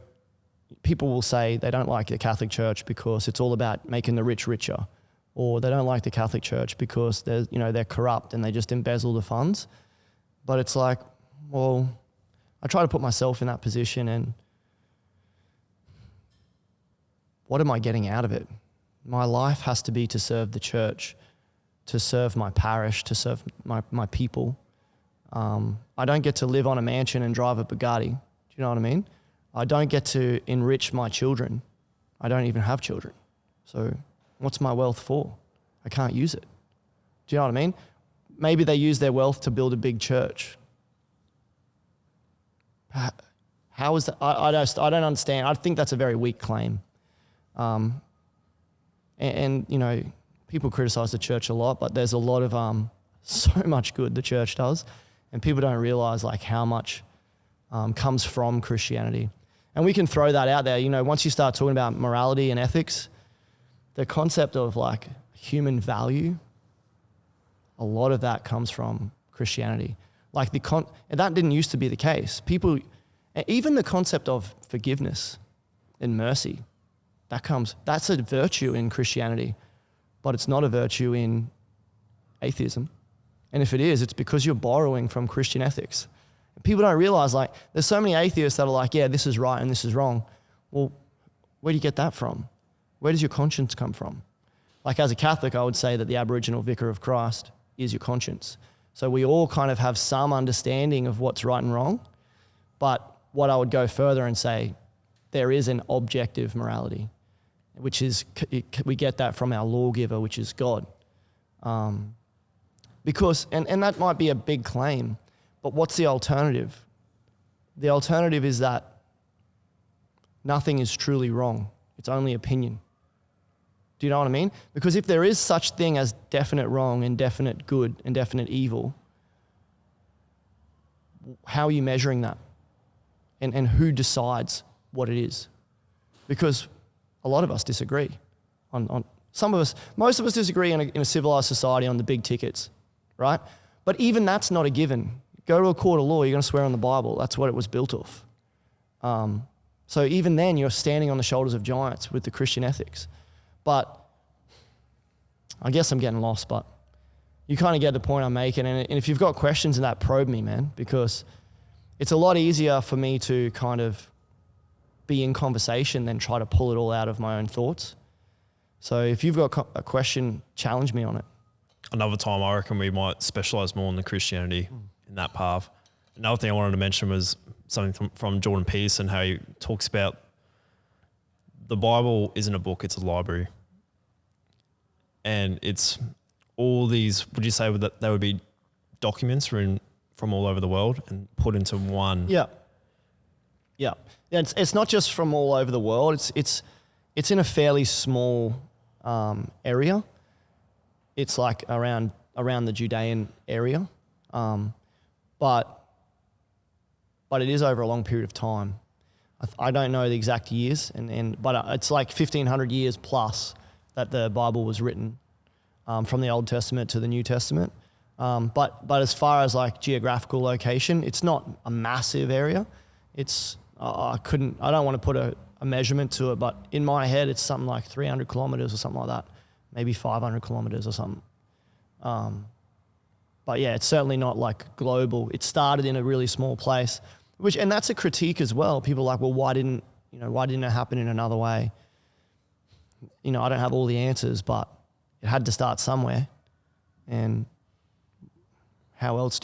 people will say they don't like the Catholic Church because it's all about making the rich richer, or they don't like the Catholic Church because they're corrupt and they just embezzle the funds. But it's like, well, I try to put myself in that position, and what am I getting out of it? My life has to be to serve the church, to serve my parish, to serve my people. I don't get to live on a mansion and drive a Bugatti. Do you know what I mean? I don't get to enrich my children. I don't even have children. So what's my wealth for? I can't use it. Do you know what I mean? Maybe they use their wealth to build a big church. How is that? I don't understand. I think that's a very weak claim. And you know, people criticize the church a lot, but there's a lot of so much good the church does, and people don't realize like how much comes from Christianity. And we can throw that out there. You know, once you start talking about morality and ethics, the concept of like human value, a lot of that comes from Christianity. Like and that didn't used to be the case. People, even the concept of forgiveness and mercy, that's a virtue in Christianity, but it's not a virtue in atheism. And if it is, it's because you're borrowing from Christian ethics. People don't realize, like, there's so many atheists that are like, yeah, this is right and this is wrong. Well, where do you get that from? Where does your conscience come from? Like, as a Catholic, I would say that the Aboriginal Vicar of Christ is your conscience. So we all kind of have some understanding of what's right and wrong. But what I would go further and say, there is an objective morality, which is, we get that from our lawgiver, which is God. Because, and that might be a big claim, but what's the alternative? The alternative is that nothing is truly wrong. It's only opinion. Do you know what I mean? Because if there is such thing as definite wrong and definite good and definite evil, how are you measuring that? And who decides what it is? Because a lot of us disagree on some of us, most of us disagree in a civilized society on the big tickets, right? But even that's not a given. Go to a court of law, you're going to swear on the Bible. That's what it was built off. So even then, you're standing on the shoulders of giants with the Christian ethics. But I guess I'm getting lost, but you kind of get the point I'm making. And if you've got questions in that, probe me, man, because it's a lot easier for me to kind of be in conversation than try to pull it all out of my own thoughts. So if you've got a question, challenge me on it. Another time, I reckon we might specialize more in the Christianity in that path. Another thing I wanted to mention was something from Jordan Peterson, how he talks about the Bible isn't a book, it's a library. And it's all these, would you say that they would be documents from all over the world and put into one? Yeah. It's not just from all over the world. It's in a fairly small area. It's like around the Judean area, but it is over a long period of time. I don't know the exact years, but it's like 1,500 years plus that the Bible was written, from the Old Testament to the New Testament. But as far as like geographical location, it's not a massive area. I don't want to put a measurement to it, but in my head, it's something like 300 kilometers or something like that, maybe 500 kilometers or something. But yeah, it's certainly not like global. It started in a really small place, and that's a critique as well. People are like, well, why didn't it happen in another way? I don't have all the answers, but it had to start somewhere. And how else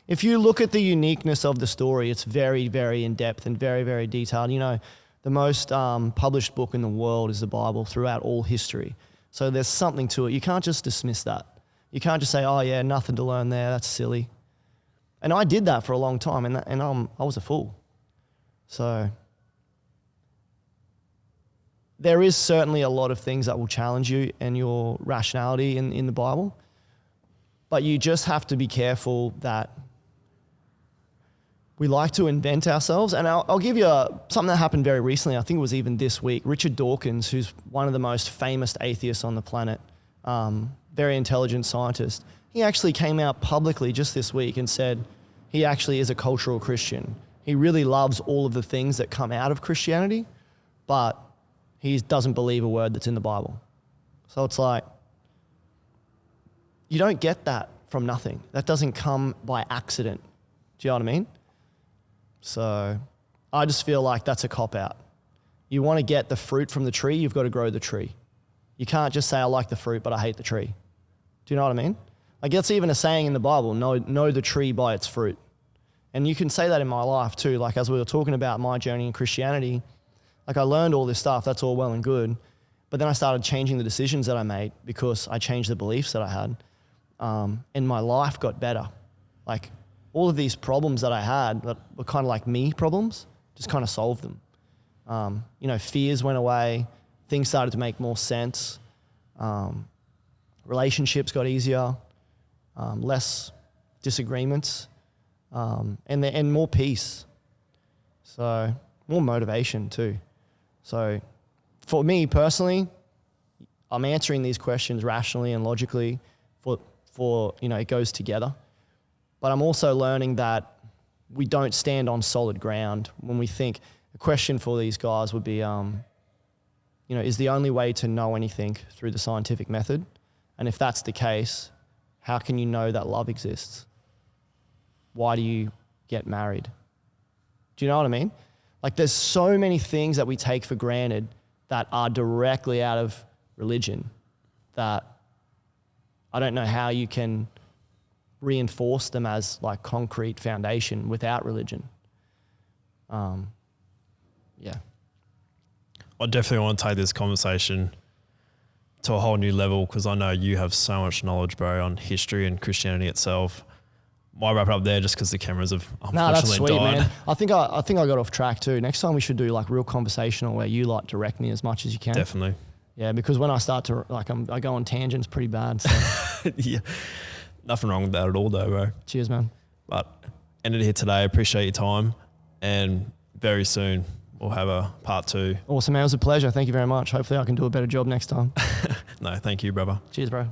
if you look at the uniqueness of the story, it's very, very in depth and very, very detailed. The most published book in the world is the Bible throughout all history. So there's something to it. You can't just dismiss that. You can't just say, oh yeah, nothing to learn there, that's silly. And I did that for a long time, and I was a fool. So there is certainly a lot of things that will challenge you and your rationality in the Bible, but you just have to be careful that we like to invent ourselves. And I'll give you something that happened very recently. I think it was even this week. Richard Dawkins, who's one of the most famous atheists on the planet, very intelligent scientist, he actually came out publicly just this week and said he actually is a cultural Christian. He really loves all of the things that come out of Christianity, but he doesn't believe a word that's in the Bible. So it's like, you don't get that from nothing. That doesn't come by accident. Do you know what I mean? So I just feel like that's a cop-out. You want to get the fruit from the tree, you've got to grow the tree. You can't just say, I like the fruit, but I hate the tree. Do you know what I mean? Like, that's even a saying in the Bible, know the tree by its fruit. And you can say that in my life too. Like, as we were talking about my journey in Christianity, like, I learned all this stuff, that's all well and good. But then I started changing the decisions that I made because I changed the beliefs that I had. And my life got better. Like, all of these problems that I had that were kind of like me problems, just kind of solved them. Fears went away. Things started to make more sense. Relationships got easier. Less disagreements. And more peace. So more motivation too. So for me personally, I'm answering these questions rationally and logically for it goes together. But I'm also learning that we don't stand on solid ground when we think. A question for these guys would be, is the only way to know anything through the scientific method? And if that's the case, how can you know that love exists? Why do you get married? Do you know what I mean? Like, there's so many things that we take for granted that are directly out of religion that I don't know how you can reinforce them as like concrete foundation without religion. Yeah. I definitely want to take this conversation to a whole new level because I know you have so much knowledge, bro, on history and Christianity itself. Might wrap it up there just because the cameras have unfortunately that's sweet, died. Man. I think I got off track too. Next time we should do like real conversational where you like direct me as much as you can. Definitely. Yeah, because when I start to I go on tangents pretty bad. So. Yeah. Nothing wrong with that at all though, bro. Cheers, man. But ended here today. Appreciate your time. And very soon we'll have a part 2. Awesome, man. It was a pleasure. Thank you very much. Hopefully I can do a better job next time. No, thank you, brother. Cheers, bro.